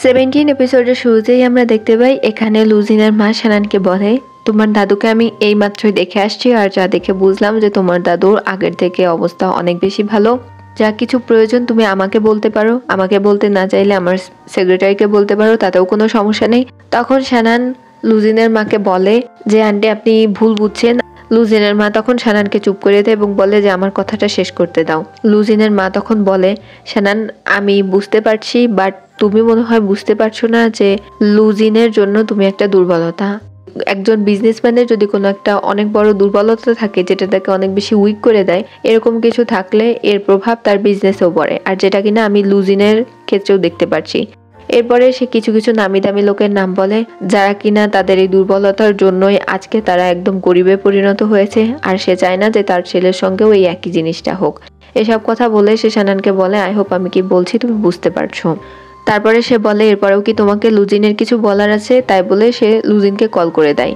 17 এপিসোডের শুরুতেই আমরা দেখতে পাই এখানে লুজিনের মা শানানকে বলে, তোমার দাদুকে আমি এই মাত্রই দেখে আসছি আর যা দেখে বুঝলাম যে তোমার দাদুর আগের থেকে অবস্থা অনেক বেশি ভালো। যা কিছু প্রয়োজন তুমি আমাকে বলতে পারো, আমাকে বলতে না চাইলে আমার সেক্রেটারিকে বলতে পারো, তাতেও কোনো সমস্যা নেই। তখন শানান লুজিনের মাকে বলে যে আন্টি আপনি ভুল বুঝছেন। লুজিনের মা তখন শানানকে চুপ করে দেয় এবং বলে যে আমার কথাটা শেষ করতে দাও। লুজিনের মা তখন বলে, শানান আমি বুঝতে পারছি, বাট তুমি মনে হয় বুঝতে পারছো না যে লুজিনের জন্য তুমি একটা দুর্বলতা। একজন বিজনেসম্যানের যদি কোনো একটা অনেক বড় দুর্বলতা থাকে যেটা তাকে অনেক বেশি উইক করে দেয়, এরকম কিছু থাকলে এর প্রভাব তার বিজনেসেও পড়ে, আর যেটা কিনা আমি লুজিনের ক্ষেত্রেও দেখতে পাচ্ছি। এরপরে সে কিছু কিছু নামি দামি লোকের নাম বলে যারা কিনা তাদের এই দুর্বলতার জন্যই আজকে তারা একদম গরিবে পরিণত হয়েছে, আর সে চায় না যে তার ছেলের সঙ্গেও এই একই জিনিসটা হোক। এসব কথা বলে সে শানানকে বলে, আই হোপ আমি কি বলছি তুমি বুঝতে পারছো। তারপরে সে বলে এরপরেও কি তোমাকে লুজিনের কিছু বলার আছে, তাই বলে সে লুজিনকে কল করে দেয়।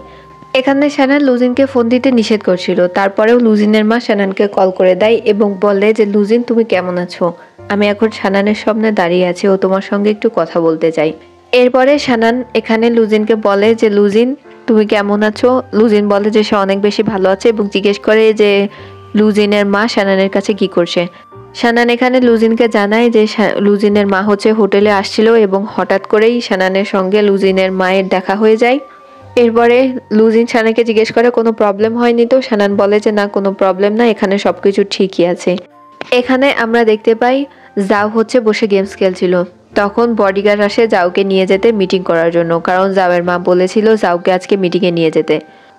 এখানে শানান লুজিনকে ফোন দিতে নিষেধ করছিল, তারপরেও লুজিনের মা শানানকে কল করে দেয় এবং বলে যে লুজিন তুমি কেমন আছো, আমি এখন শানানের সামনে দাঁড়িয়ে আছি, ও তোমার সঙ্গে একটু কথা বলতে চাই। এরপরে শানান এখানে লুজিনকে বলে যে লুজিন তুমি কেমন আছো। লুজিন বলে যে সে অনেক বেশি ভালো আছে এবং জিজ্ঞেস করে যে লুজিনের মা শানানের কাছে কি করছে। শানান এখানে লুজিনকে জানায় যে লুজিনের মা হচ্ছে হোটেলে আসছিল এবং হঠাৎ করেই শানানের সঙ্গে লুজিনের মায়ের দেখা হয়ে যায়। এরপরে লুজিন শানানকে জিজ্ঞেস করে কোনো প্রবলেম হয়নি তো। শানান বলে যে না কোনো প্রবলেম না, এখানে সবকিছু ঠিকই আছে। এখানে আমরা দেখতে পাই জাও হচ্ছে বসে গেমস খেলছিল। তখন বডিগার্ড আসে জাওকে নিয়ে যেতে মিটিং করার জন্য, কারণ জাওয়ের মা বলেছিল জাওকে আজকে মিটিংয়ে নিয়ে যেতে।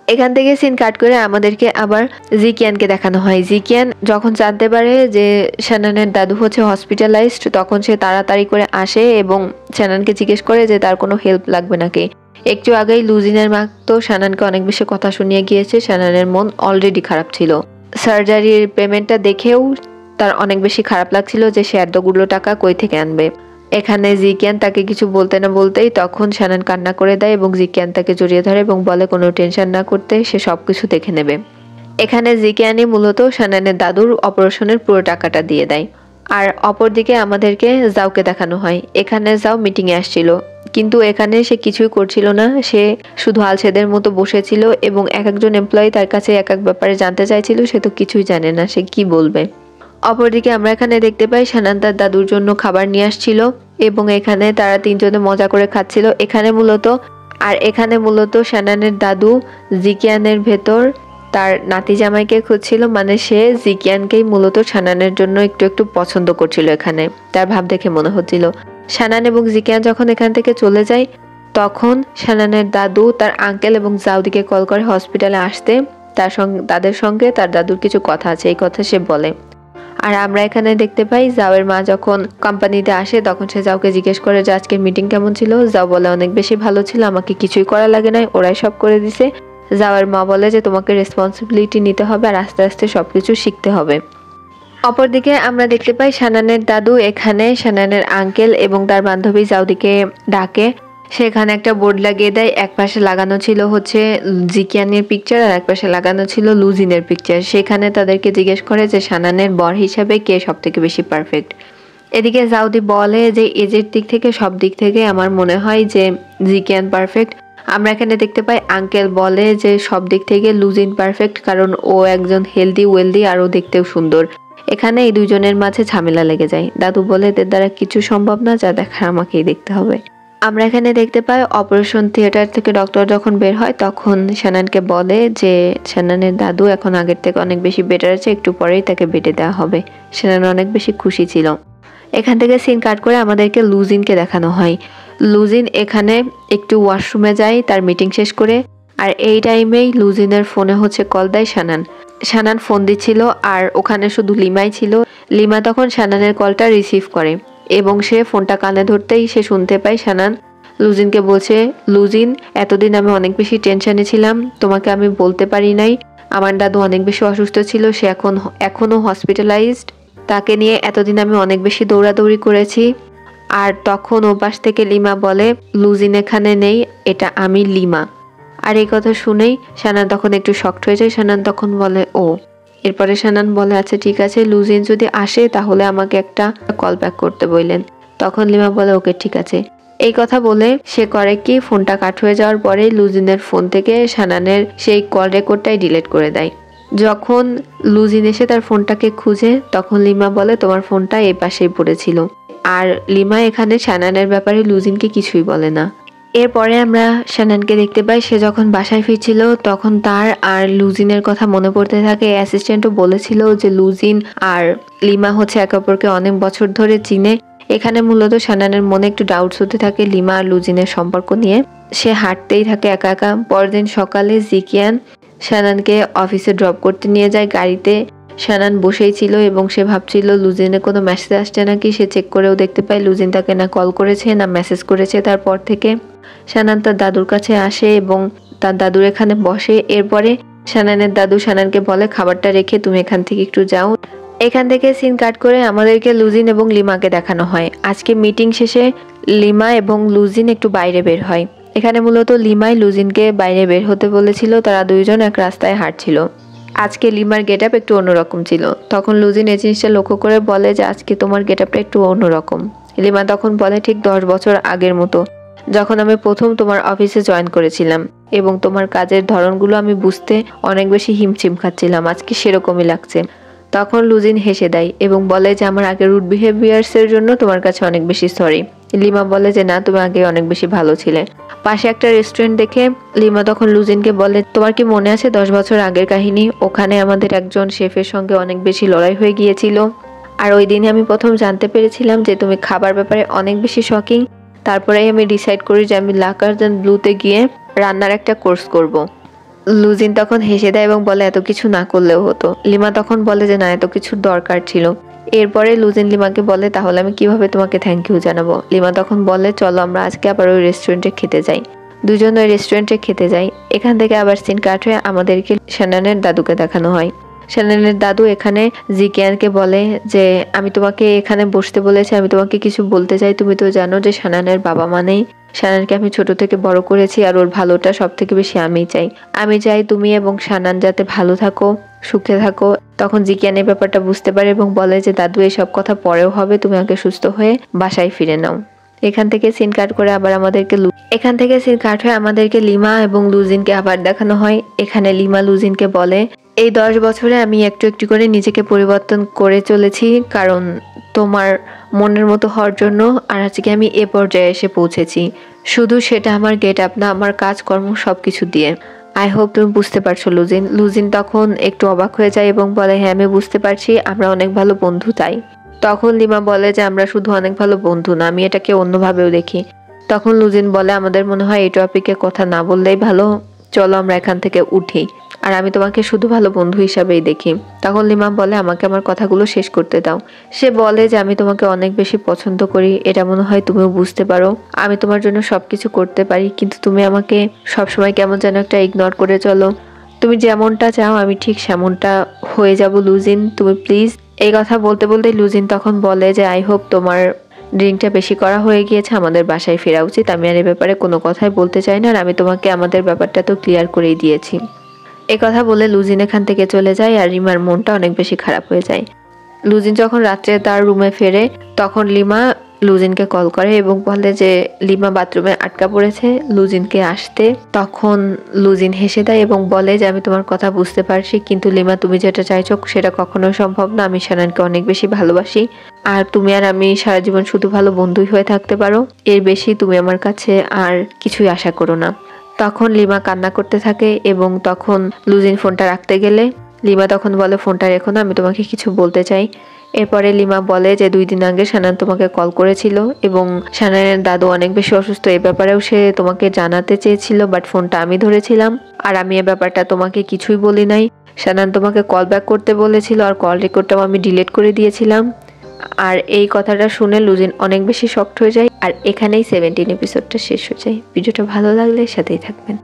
এখান থেকে সিন কাট করে আমাদেরকে আবার জিকিয়ানকে দেখানো হয়। জিকিয়ান যখন জানতে পারে যে শানানের দাদু হচ্ছে হসপিটালাইজড, তখন সে তাড়াতাড়ি করে আসে এবং শানানকে জিজ্ঞেস করে যে তার কোনো হেল্প লাগবে নাকি। একটু আগেই লুজিনের মা তো শানানকে অনেক বেশি কথা শুনিয়ে গিয়েছে, শানানের মন অলরেডি খারাপ ছিল। সার্জারির পেমেন্টটা দেখেও তার অনেক বেশি খারাপ লাগছিল যে সে এতগুলো টাকা কই থেকে আনবে। এখানে জিকিয়ান তাকে কিছু বলতে না বলতেই তখন শানান কান্না করে দেয় এবং জিকিয়ান তাকে জড়িয়ে ধরে এবং বলে কোনো টেনশন না করতে, সে সবকিছু দেখে নেবে। এখানে জিকিয়ানই মূলত শানানের দাদুর অপারেশনের পুরো টাকাটা দিয়ে দেয়। আর অপরদিকে আমাদেরকে জাওকে দেখানো হয়। এখানে জাও মিটিংয়ে আসছিল, কিন্তু এখানে সে কিছুই করছিল না, সে শুধু আলসেদের মতো বসেছিল এবং এক একজন এমপ্লয়ি তার কাছে এক এক ব্যাপারে জানতে চাইছিল, সে তো কিছুই জানে না, সে কি বলবে। অপরদিকে আমরা এখানে দেখতে পাই শানান তার দাদুর জন্য খাবার নিয়ে আসছিল এবং এখানে তারা তিনজনে মজা করে খাচ্ছিল। এখানে মূলত শানানের দাদু জিকিয়ানের ভেতর তার নাতি জামাইকে খুঁজছিল, মানে সে জিকিয়ানকেই মূলত শানানের জন্য একটু একটু পছন্দ করছিল। এখানে তার ভাব দেখে মনে হচ্ছিল। শানান এবং জিকিয়ান যখন এখান থেকে চলে যায় তখন শানানের দাদু তার আঙ্কেল এবং জাউদিকে কল করে হসপিটালে আসতে, তাদের সঙ্গে তার দাদুর কিছু কথা আছে এই কথা সে বলে। আর আমরা এখানে দেখতে পাই জাওয়ের মা যখন কোম্পানিতে আসে তখন সে জাওকে জিজ্ঞেস করে যে আজকে মিটিং কেমন ছিল। জাও বলে অনেক বেশি ভালো ছিল, আমাকে কিছুই করা লাগে নাই, ওরাই সব করে দিছে। জাওয়ের মা বলে যে তোমাকে রেসপন্সিবিলিটি নিতে হবে আর আস্তে আস্তে সবকিছু শিখতে হবে। অপরদিকে আমরা দেখতে পাই শানানের দাদু এখানে শানানের আঙ্কেল এবং তার বান্ধবী জাউদিকে ডাকে। সেখানে একটা বোর্ড লাগিয়ে দেয়, এক পাশে লাগানো ছিল হচ্ছে জিকিয়ানের পিকচার আর এক পাশে লাগানো ছিল লুজিনের পিকচার। সেখানে তাদেরকে জিজ্ঞেস করে যে শানানের বর হিসাবে কে সব থেকে বেশি পারফেক্ট। এদিকে জাউদি বলে যে এজের দিক থেকে সব দিক থেকে আমার মনে হয় যে জিকিয়ান পারফেক্ট। আমরা এখানে দেখতে পাই আঙ্কেল বলে যে সব দিক থেকে লুজিন পারফেক্ট, কারণ ও একজন হেলদি ওয়েলদি আর ও দেখতেও সুন্দর। এখানে এই দুজনের মাঝে ঝামেলা লেগে যায়। দাদু বলে এদের দ্বারা কিছু সম্ভব না, যা দেখার আমাকেই দেখতে হবে। আমরা এখানে দেখতে পাই অপারেশন থিয়েটার থেকে ডক্টর যখন বের হয় তখন শানানকে বলে যে শানানের দাদু এখন আগের থেকে অনেক বেশি বেটার আছে, একটু পরেই তাকে বেটে দেওয়া হবে। শানান অনেক বেশি খুশি ছিল। এখান থেকে সিন কাট করে আমাদেরকে লুজিনকে দেখানো হয়। লুজিন এখানে একটু ওয়াশরুমে যায় তার মিটিং শেষ করে, আর এই টাইমেই লুজিনের ফোনে হচ্ছে কল দেয় শানান ফোন দিচ্ছিল আর ওখানে শুধু লিমাই ছিল। লিমা তখন শানানের কলটা রিসিভ করে এবং সে ফোনটা কানে ধরতেই সে শুনতে পায় শানান লুজিনকে বলছে, লুজিন এতদিন আমি অনেক বেশি টেনশনে ছিলাম, তোমাকে আমি বলতে পারি নাই, আমার দাদু অনেক বেশি অসুস্থ ছিল, সে এখনো হসপিটালাইজড, তাকে নিয়ে এতদিন আমি অনেক বেশি দৌড়াদৌড়ি করেছি। আর তখন ওপাশ থেকে লিমা বলে লুজিন এখানে নেই, এটা আমি লিমা। আর এই কথা শুনেই শানান তখন একটু শকড হয়ে যায়। শানান তখন বলে ও। এরপরে শানান বলে আচ্ছা ঠিক আছে, লুজিন যদি আসে তাহলে আমাকে একটা কল ব্যাক করতে বললেন। তখন লিমা বলে ওকে ঠিক আছে। এই কথা বলে সে করে কি, ফোনটা কাট হয়ে যাওয়ার পরে লুজিনের ফোন থেকে শানানের সেই কল রেকর্ডটাই ডিলিট করে দেয়। যখন লুজিন এসে তার ফোনটাকে খুঁজে তখন লিমা বলে তোমার ফোনটা এই পাশেই পড়েছিল। আর লিমা এখানে শানানের ব্যাপারে লুজিনকে কিছুই বলে না। এরপরে আমরা শানানকে দেখতে পাই, সে যখন বাসায় ফিরছিল তখন তার আর লুজিনের কথা মনে পড়তে থাকে। অ্যাসিস্ট্যান্টও বলেছিল যে লুজিন আর লিমা হচ্ছে একে অপরকে অনেক বছর ধরে চিনে। এখানে মূলত শানানের মনে একটু ডাউটস হতে থাকে লিমা আর লুজিনের সম্পর্ক নিয়ে। সে হাঁটতেই থাকে একা একা। পরদিন সকালে জিকিয়ান শানানকে অফিসে ড্রপ করতে নিয়ে যায় গাড়িতে। শানান বসেই ছিল এবং সে ভাবছিল লুজিনের কোনো মেসেজ আসছে নাকি। সে চেক করেও দেখতে পায় লুজিন তাকে না কল করেছে না মেসেজ করেছে। তারপর থেকে শানান তার দাদুর কাছে আসে এবং তার দাদুর এখানে বসে। এরপরে শানানের দাদু শানানকে বলে খাবারটা রেখে তুমি এখান থেকে একটু যাও। এখান থেকে সিন কাট করে আমাদেরকে লুজিন এবং লিমাকে দেখানো হয়। আজকে মিটিং শেষে লিমা এবং লুজিন একটু বাইরে বের হয়। এখানে মূলত লিমাই লুজিনকে বাইরে বের হতে বলেছিল। তারা দুইজন এক রাস্তায় হাঁটছিল। আজকে লিমার গেট আপ একটু অন্যরকম ছিল। তখন লুজিন এই জিনিসটা লক্ষ্য করে বলে যে আজকে তোমার গেট আপটা একটু অন্যরকম। লিমা তখন বলে ঠিক 10 বছর আগের মতো, যখন আমি প্রথম তোমার অফিসে জয়েন করেছিলাম এবং তোমার কাজের ধরনগুলো আমি বুঝতে অনেক বেশি হিমশিম খাচ্ছিলাম, আজকে সেরকমই লাগছে। তখন লুজিন হেসে দেয় এবং বলে যে আমার আগের রুড বিহেভিয়ার্সের জন্য তোমার কাছে অনেক বেশি সরি। লিমা বলে যে না, তুমি আগে অনেক বেশি ভালো ছিলে। পাশে একটা রেস্টুরেন্ট দেখে লিমা তখন লুজিনকে বলে তোমার কি মনে আছে 10 বছর আগের কাহিনী? ওখানে আমাদের একজন শেফের সঙ্গে অনেক বেশি লড়াই হয়ে গিয়েছিল। আর ওই দিনে আমি প্রথম জানতে পেরেছিলাম যে তুমি খাবার ব্যাপারে অনেক বেশি শকিং। তারপরেই আমি ডিসাইড করি যে আমি লা কার্জন ব্লুতে গিয়ে রান্নার একটা কোর্স করব। লুজিন তখন হেসে দেয় এবং বলে এত কিছু না করলেও হতো। লিমা তখন বলে যে না, এত কিছুর দরকার ছিল। এরপরে লুজিন লিমাকে বলে তাহলে আমি কিভাবে তোমাকে থ্যাংক ইউ জানাবো। লিমা তখন বলে চলো আমরা আজকে আবার ওই রেস্টুরেন্টে খেতে যাই। দুজন ওই রেস্টুরেন্টে খেতে যাই। এখান থেকে আবার সিন কাট হয়ে আমাদেরকে শানানের দাদুকে দেখানো হয়। শানানের দাদু এখানে জিকিয়ানকে বলে যে আমি তোমাকে এখানে বসতে বলেছি, আমি তোমাকে কিছু বলতে চাই। তুমি তো জানো যে শানানের বাবা মানেই শানানকে আমি ছোট থেকে বড় করেছি আর ওর ভালোটা সব থেকে বেশি আমিই চাই। আমি চাই তুমি এবং শানান যাতে ভালো থাকো, সুখে থাকো। তখন জিকিয়ান এই ব্যাপারটা বুঝতে পারে এবং বলে যে দাদু এসব কথা পরেও হবে, তুমি আগে সুস্থ হয়ে বাসায় ফিরে নাও। এখান থেকে সিন কাট করে আবার আমাদেরকে লিমা এবং লুজিনকে আবার দেখানো হয়। এখানে লিমা লুজিনকে বলে এই 10 বছরে আমি একটু একটু করে নিজেকে পরিবর্তন করে চলেছি কারণ তোমার মনের মতো হওয়ার জন্য। আর আজকে আমি এ পর্যায়ে এসে পৌঁছেছি, শুধু সেটা আমার গেট আপ না, আমার কাজকর্ম সবকিছু দিয়ে। আই হোপ তুমি বুঝতে পারছো লুজিন। লুজিন তখন একটু অবাক হয়ে যায় এবং বলে হ্যাঁ আমি বুঝতে পারছি, আমরা অনেক ভালো বন্ধু তাই। তখন লিমা বলে যে আমরা শুধু অনেক ভালো বন্ধু না, আমি এটাকে অন্যভাবেও দেখি। তখন লুজিন বলে আমাদের মনে হয় এই টপিকে কথা না বললেই ভালো, চলো আমরা এখান থেকে উঠি, আর আমি তোমাকে শুধু ভালো বন্ধু হিসাবেই দেখি। তখন লিমা বলে আমাকে আমার কথাগুলো শেষ করতে দাও। সে বলে যে আমি তোমাকে অনেক বেশি পছন্দ করি, এটা মনে হয় তুমিও বুঝতে পারো। আমি তোমার জন্য সবকিছু করতে পারি, কিন্তু তুমি আমাকে সবসময় কেমন যেন একটা ইগনোর করে চলো। তুমি যেমনটা চাও আমি ঠিক সেমনটা হয়ে যাব লুজিন, তুমি প্লিজ। এই কথা বলতে বলতে লুজিন তখন বলে যে আই হোপ তোমার ড্রিঙ্কটা বেশি করা হয়ে গিয়েছে, আমাদের বাসায় ফেরা উচিত। আমি আর এই ব্যাপারে কোনো কথাই বলতে চাই না, আর আমি তোমাকে আমাদের ব্যাপারটা তো ক্লিয়ার করেই দিয়েছি। এ কথা বলে লুজিন এখান থেকে চলে যায় আর রিমার মনটা অনেক বেশি খারাপ হয়ে যায়। লুজিন যখন রাত্রে তার রুমে ফেরে তখন লিমা লুজিনকে কল করে এবং বলে যে লিমা বাথরুমে আটকা পড়েছে, লুজিনকে আসতে। তখন লুজিন হেসে দেয় এবং বলে যে আমি তোমার কথা বুঝতে পারছি, কিন্তু লিমা তুমি যেটা চাইছো সেটা কখনোই সম্ভব না। আমি শানানকে অনেক বেশি ভালোবাসি, আর তুমি আর আমি সারা জীবন শুধু ভালো বন্ধুই হয়ে থাকতে পারো, এর বেশি তুমি আমার কাছে আর কিছুই আশা করো না। তখন লিমা কান্না করতে থাকে এবং তখন লুজিন ফোনটা রাখতে গেলে লিমা তখন বলে ফোনটা রেখো না, আমি তোমাকে কিছু বলতে চাই। এরপরে লিমা বলে যে 2 দিন আগে শানান তোমাকে কল করেছিল এবং শানানের দাদু অনেক বেশি অসুস্থ, এই ব্যাপারেও সে তোমাকে জানাতে চেয়েছিল, বাট ফোনটা আমি ধরেছিলাম আর আমি এই ব্যাপারটা তোমাকে কিছুই বলি নাই। শানান তোমাকে কল ব্যাক করতে বলেছিল আর কল রেকর্ডটাও আমি ডিলিট করে দিয়েছিলাম। আর এই কথাটা শুনে লুজিন অনেক বেশি শকড হয়ে যায়। আর এখানেই 17 এপিসোডটা শেষ হয়ে যায়। ভিডিওটা ভালো লাগলে সাথেই থাকবেন।